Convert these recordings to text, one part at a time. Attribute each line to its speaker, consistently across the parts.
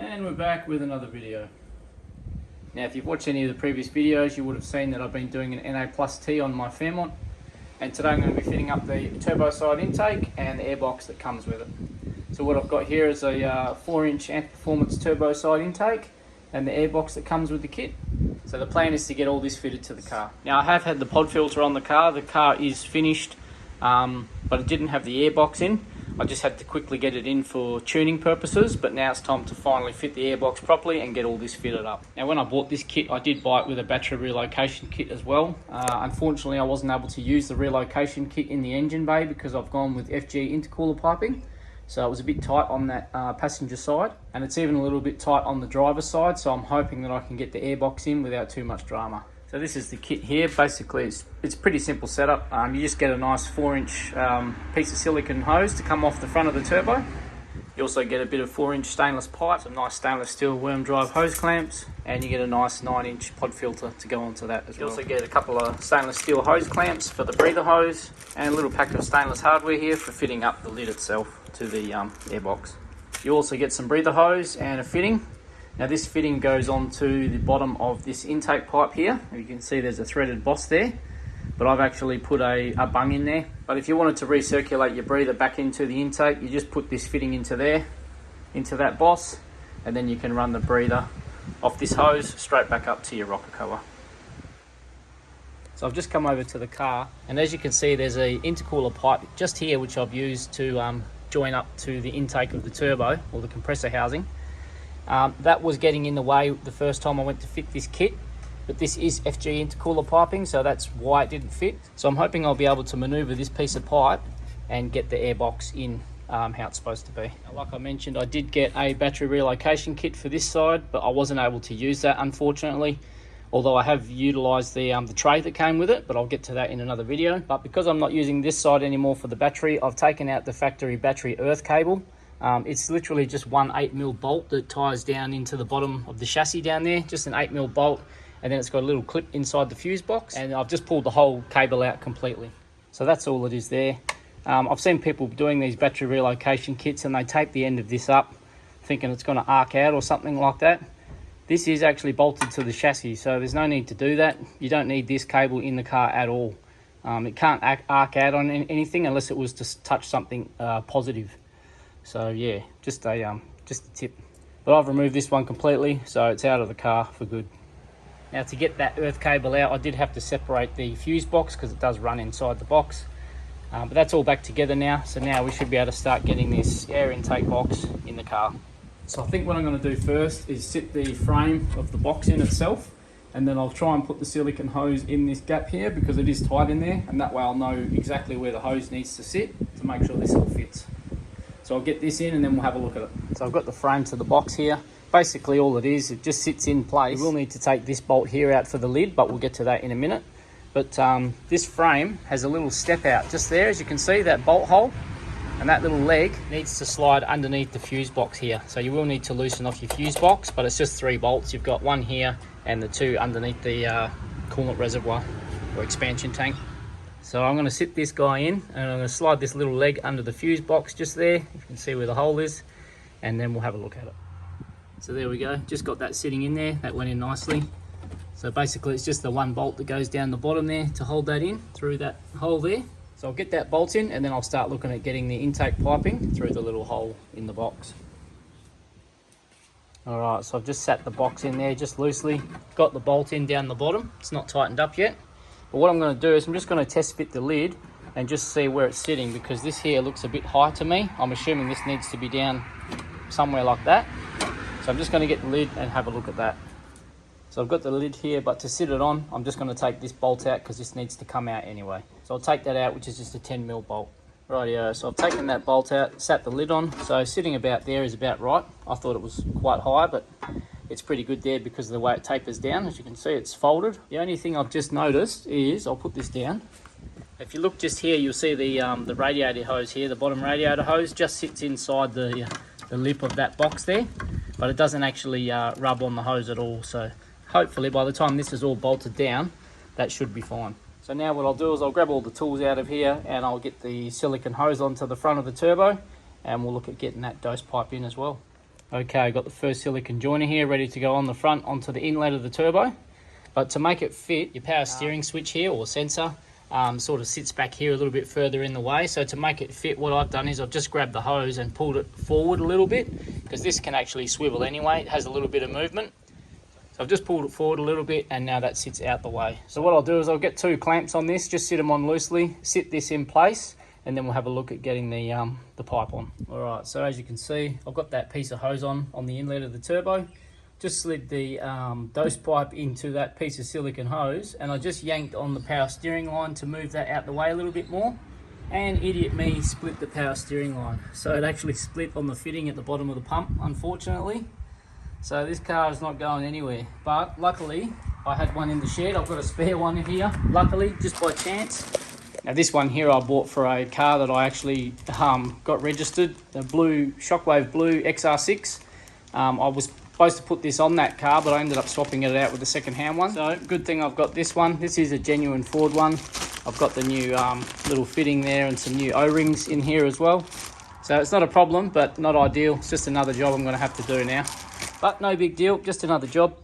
Speaker 1: And we're back with another video. Now if you've watched any of the previous videos, you would have seen that I've been doing an NA+T on my Fairmont, and today I'm going to be fitting up the turbo side intake and the airbox that comes with it. So what I've got here is a 4-inch ANTZ Performance turbo side intake and the airbox that comes with the kit. So the plan is to get all this fitted to the car. Now I have had the pod filter on the car is finished, but it didn't have the airbox in. I just had to quickly get it in for tuning purposes, but now it's time to finally fit the airbox properly and get all this fitted up. Now when I bought this kit, I did buy it with a battery relocation kit as well. Unfortunately I wasn't able to use the relocation kit in the engine bay because I've gone with FG intercooler piping. So it was a bit tight on that passenger side, and it's even a little bit tight on the driver's side, so I'm hoping that I can get the airbox in without too much drama. So this is the kit here. Basically it's pretty simple setup. You just get a nice 4-inch piece of silicone hose to come off the front of the turbo. You also get a bit of 4-inch stainless pipe, some nice stainless steel worm drive hose clamps, and you get a nice 9-inch pod filter to go onto that as well. You also get a couple of stainless steel hose clamps for the breather hose, and a little pack of stainless hardware here for fitting up the lid itself to the airbox. You also get some breather hose and a fitting. Now this fitting goes onto the bottom of this intake pipe here. You can see there's a threaded boss there, but I've actually put a bung in there. But if you wanted to recirculate your breather back into the intake, you just put this fitting into there, into that boss, and then you can run the breather off this hose straight back up to your rocker cover. So I've just come over to the car, and as you can see there's a intercooler pipe just here which I've used to join up to the intake of the turbo, or the compressor housing. That was getting in the way the first time I went to fit this kit, but this is FG intercooler piping, so that's why it didn't fit. So I'm hoping I'll be able to maneuver this piece of pipe and get the airbox in how it's supposed to be. Now, like I mentioned, I did get a battery relocation kit for this side, but I wasn't able to use that unfortunately, although I have utilised the tray that came with it, but I'll get to that in another video. But because I'm not using this side anymore for the battery, I've taken out the factory battery earth cable. It's literally just one 8mm bolt that ties down into the bottom of the chassis down there, just an 8mm bolt, and then it's got a little clip inside the fuse box, and I've just pulled the whole cable out completely. So that's all it is there. I've seen people doing these battery relocation kits and they tape the end of this up thinking it's going to arc out or something like that. This is actually bolted to the chassis, so there's no need to do that. You don't need this cable in the car at all. It can't arc out on anything unless it was to touch something positive. So yeah, just a tip. But I've removed this one completely, so it's out of the car for good. Now to get that earth cable out, I did have to separate the fuse box because it does run inside the box. But that's all back together now, so now we should be able to start getting this air intake box in the car. So I think what I'm going to do first is sit the frame of the box in itself, and then I'll try and put the silicone hose in this gap here because it is tight in there, and that way I'll know exactly where the hose needs to sit to make sure this all fits. So I'll get this in and then we'll have a look at it. So I've got the frame to the box here. Basically all it is, it just sits in place. We will need to take this bolt here out for the lid, but we'll get to that in a minute. But this frame has a little step out just there, as you can see, that bolt hole. And that little leg needs to slide underneath the fuse box here. So you will need to loosen off your fuse box, but it's just 3 bolts. You've got one here and the 2 underneath the coolant reservoir or expansion tank. So I'm going to sit this guy in and I'm going to slide this little leg under the fuse box just there. You can see where the hole is, and then we'll have a look at it. So there we go, just got that sitting in there. That went in nicely. So basically it's just the 1 bolt that goes down the bottom there to hold that in through that hole there. So I'll get that bolt in and then I'll start looking at getting the intake piping through the little hole in the box. Alright, so I've just sat the box in there just loosely. Got the bolt in down the bottom. It's not tightened up yet. But what I'm going to do is I'm just going to test fit the lid and just see where it's sitting, because this here looks a bit high to me. I'm assuming this needs to be down somewhere like that. So I'm just going to get the lid and have a look at that. So I've got the lid here, but to sit it on, I'm just going to take this bolt out because this needs to come out anyway. So I'll take that out, which is just a 10mm bolt. Rightio, so I've taken that bolt out, sat the lid on. So sitting about there is about right. I thought it was quite high, but it's pretty good there because of the way it tapers down. As you can see, it's folded. The only thing I've just noticed is, I'll put this down. If you look just here, you'll see the radiator hose here, the bottom radiator hose just sits inside the lip of that box there, but it doesn't actually rub on the hose at all. So hopefully by the time this is all bolted down, that should be fine. So now what I'll do is I'll grab all the tools out of here and I'll get the silicone hose onto the front of the turbo, and we'll look at getting that dose pipe in as well. Okay, I've got the first silicone joiner here ready to go on the front onto the inlet of the turbo. But to make it fit, your power steering switch here, or sensor, sort of sits back here a little bit further in the way. So to make it fit, what I've done is I've just grabbed the hose and pulled it forward a little bit, because this can actually swivel anyway. It has a little bit of movement. So I've just pulled it forward a little bit, and now that sits out the way. So what I'll do is I'll get 2 clamps on this, just sit them on loosely, sit this in place, and then we'll have a look at getting the pipe on. All right, so as you can see, I've got that piece of hose on the inlet of the turbo. Just slid the dose pipe into that piece of silicone hose, and I just yanked on the power steering line to move that out the way a little bit more. And idiot me split the power steering line. So it actually split on the fitting at the bottom of the pump, unfortunately. So this car is not going anywhere. But luckily, I had one in the shed. I've got a spare one in here, luckily, just by chance. Now this one here I bought for a car that I actually got registered, the blue Shockwave Blue XR6. I was supposed to put this on that car, but I ended up swapping it out with the second-hand one. So good thing I've got this one. This is a genuine Ford one. I've got the new little fitting there and some new O-rings in here as well. So it's not a problem, but not ideal. It's just another job I'm going to have to do now. But no big deal, just another job.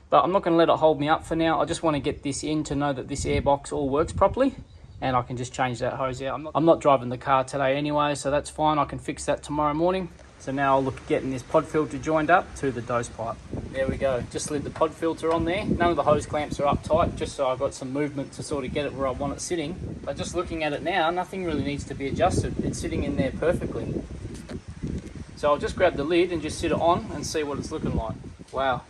Speaker 1: But I'm not going to let it hold me up for now. I just want to get this in to know that this airbox all works properly, and I can just change that hose out. I'm not driving the car today anyway, so that's fine. I can fix that tomorrow morning. So now I'll look at getting this pod filter joined up to the dose pipe. There we go, just slid the pod filter on there. None of the hose clamps are up tight, just so I've got some movement to sort of get it where I want it sitting. But just looking at it now, nothing really needs to be adjusted. It's sitting in there perfectly. So I'll just grab the lid and just sit it on and see what it's looking like. Wow,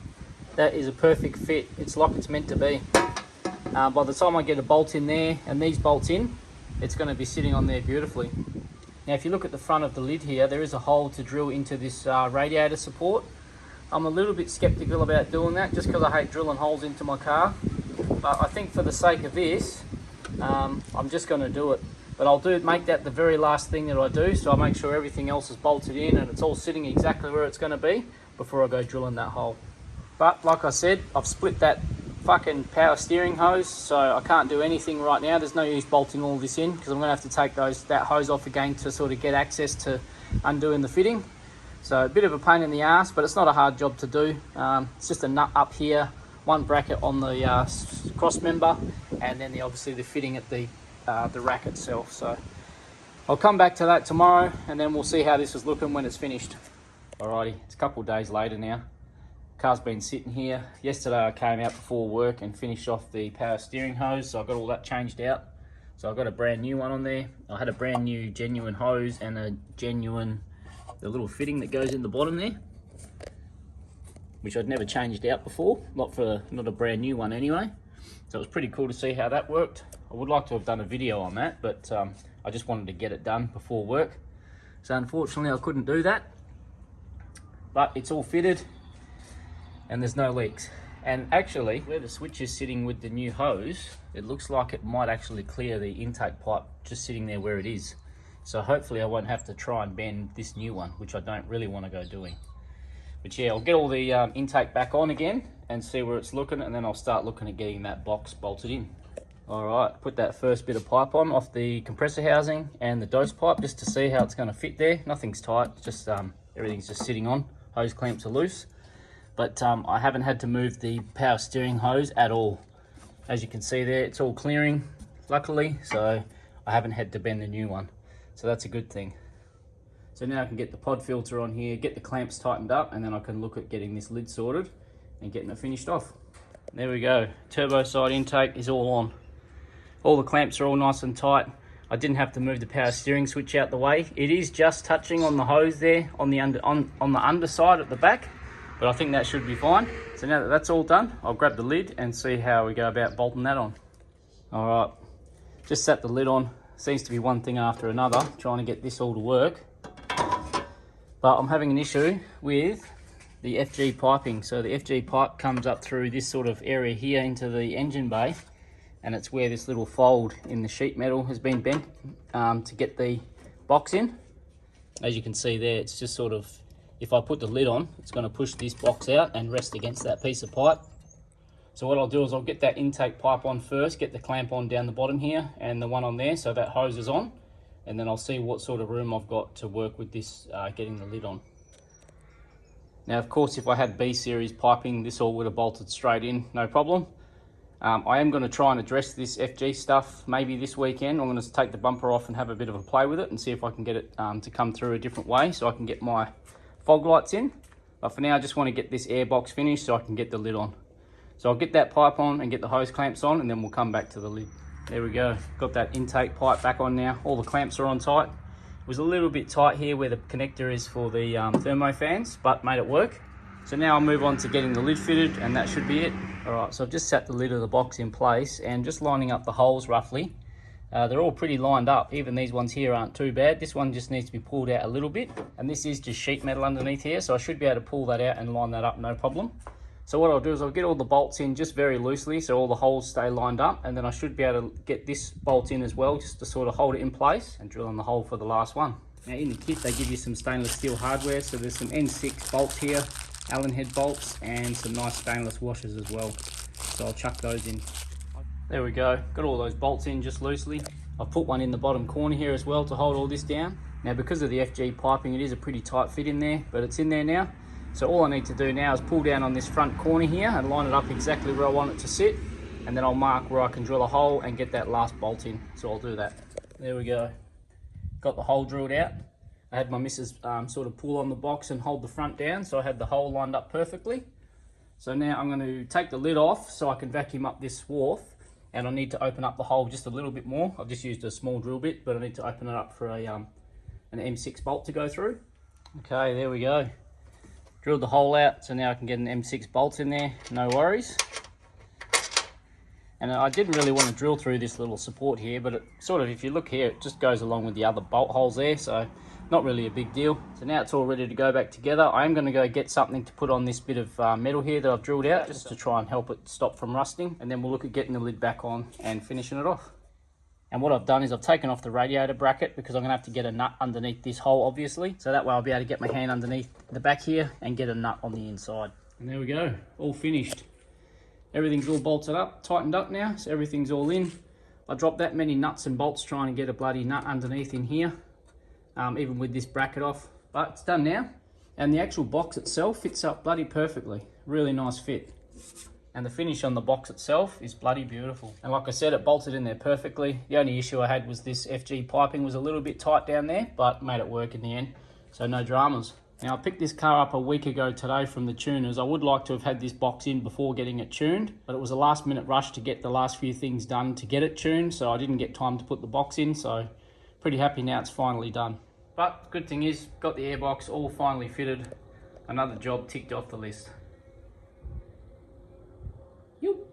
Speaker 1: that is a perfect fit. It's like it's meant to be. By the time I get a bolt in there and these bolts in, it's going to be sitting on there beautifully. Now if you look at the front of the lid here, there is a hole to drill into this radiator support. I'm a little bit skeptical about doing that, just because I hate drilling holes into my car. But I think for the sake of this, I'm just going to do it. But I'll make that the very last thing that I do, so I make sure everything else is bolted in and it's all sitting exactly where it's going to be before I go drilling that hole. But like I said, I've split that fucking power steering hose, so I can't do anything right now. There's no use bolting all this in, because I'm going to have to take that hose off again to sort of get access to undoing the fitting. So a bit of a pain in the ass, but it's not a hard job to do. It's just a nut up here, one bracket on the cross member, and then obviously the fitting at the rack itself. So I'll come back to that tomorrow, and then we'll see how this is looking when it's finished. Alrighty, it's a couple of days later now. Car's been sitting here. Yesterday I came out before work and finished off the power steering hose, so I got all that changed out. So I've got a brand new one on there. I had a brand new genuine hose and a genuine, the little fitting that goes in the bottom there, which I'd never changed out before, not a brand new one anyway. So it was pretty cool to see how that worked. I would like to have done a video on that, but I just wanted to get it done before work. So unfortunately I couldn't do that, but it's all fitted and there's no leaks. And actually, where the switch is sitting with the new hose, it looks like it might actually clear the intake pipe just sitting there where it is. So hopefully I won't have to try and bend this new one, which I don't really want to go doing. But yeah, I'll get all the intake back on again and see where it's looking, and then I'll start looking at getting that box bolted in. All right, put that first bit of pipe on off the compressor housing and the dose pipe just to see how it's going to fit there. Nothing's tight, just everything's just sitting on. Hose clamps are loose. But I haven't had to move the power steering hose at all. As you can see there, it's all clearing, luckily, so I haven't had to bend the new one. So that's a good thing. So now I can get the pod filter on here, get the clamps tightened up, and then I can look at getting this lid sorted and getting it finished off. There we go, turbo side intake is all on. All the clamps are all nice and tight. I didn't have to move the power steering switch out the way. It is just touching on the hose there, on the underside at the back. But I think that should be fine. So now that that's all done, I'll grab the lid and see how we go about bolting that on. All right, just set the lid on. Seems to be one thing after another, trying to get this all to work. But I'm having an issue with the FG piping. So the FG pipe comes up through this sort of area here into the engine bay, and it's where this little fold in the sheet metal has been bent to get the box in. As you can see there, it's just sort of, if I put the lid on, it's going to push this box out and rest against that piece of pipe. So what I'll do is I'll get that intake pipe on first, get the clamp on down the bottom here and the one on there, so that hose is on, and then I'll see what sort of room I've got to work with this getting the lid on. Now, of course, if I had B series piping, this all would have bolted straight in, no problem. I am going to try and address this FG stuff maybe this weekend. I'm going to take the bumper off and have a bit of a play with it and see if I can get it to come through a different way so I can get my fog lights in. But for now, I just want to get this airbox finished so I can get the lid on. So I'll get that pipe on and get the hose clamps on, and then we'll come back to the lid. There we go. Got that intake pipe back on now. All the clamps are on tight. It was a little bit tight here where the connector is for the thermo fans, but made it work. So now I'll move on to getting the lid fitted, and that should be it. All right, so I've just set the lid of the box in place and just lining up the holes roughly. They're all pretty lined up. Even these ones here aren't too bad. This one just needs to be pulled out a little bit, and this is just sheet metal underneath here, so I should be able to pull that out and line that up, no problem. So what I'll do is I'll get all the bolts in just very loosely so all the holes stay lined up, and then I should be able to get this bolt in as well just to sort of hold it in place and drill in the hole for the last one. Now in the kit they give you some stainless steel hardware, so there's some N6 bolts here, Allen head bolts, and some nice stainless washers as well. So I'll chuck those in. There we go, got all those bolts in just loosely. I've put one in the bottom corner here as well to hold all this down. Now because of the FG piping, it is a pretty tight fit in there, but it's in there now. So all I need to do now is pull down on this front corner here and line it up exactly where I want it to sit. And then I'll mark where I can drill a hole and get that last bolt in. So I'll do that. There we go. Got the hole drilled out. I had my missus sort of pull on the box and hold the front down, so I had the hole lined up perfectly. So now I'm going to take the lid off so I can vacuum up this swarf, and I need to open up the hole just a little bit more. I've just used a small drill bit, but I need to open it up for an M6 bolt to go through. Okay, there we go. Drilled the hole out, so now I can get an M6 bolt in there, no worries. And I didn't really want to drill through this little support here, but it sort of, if you look here, it just goes along with the other bolt holes there, so not really a big deal. So now it's all ready to go back together. I am going to go get something to put on this bit of metal here that I've drilled out, just to try and help it stop from rusting, and then we'll look at getting the lid back on and finishing it off. And what I've done is I've taken off the radiator bracket because I'm going to have to get a nut underneath this hole, obviously. So that way I'll be able to get my hand underneath the back here and get a nut on the inside. And there we go, all finished. Everything's all bolted up, tightened up now, so everything's all in. I dropped that many nuts and bolts trying to get a bloody nut underneath in here, even with this bracket off. But it's done now, and the actual box itself fits up bloody perfectly. Really nice fit. And the finish on the box itself is bloody beautiful. And like I said, it bolted in there perfectly. The only issue I had was this FG piping was a little bit tight down there, but made it work in the end, so no dramas. Now I picked this car up a week ago today from the tuners. I would like to have had this box in before getting it tuned, but it was a last minute rush to get the last few things done to get it tuned, so I didn't get time to put the box in, so pretty happy now it's finally done. But good thing is, got the airbox all finally fitted. Another job ticked off the list. Yoop.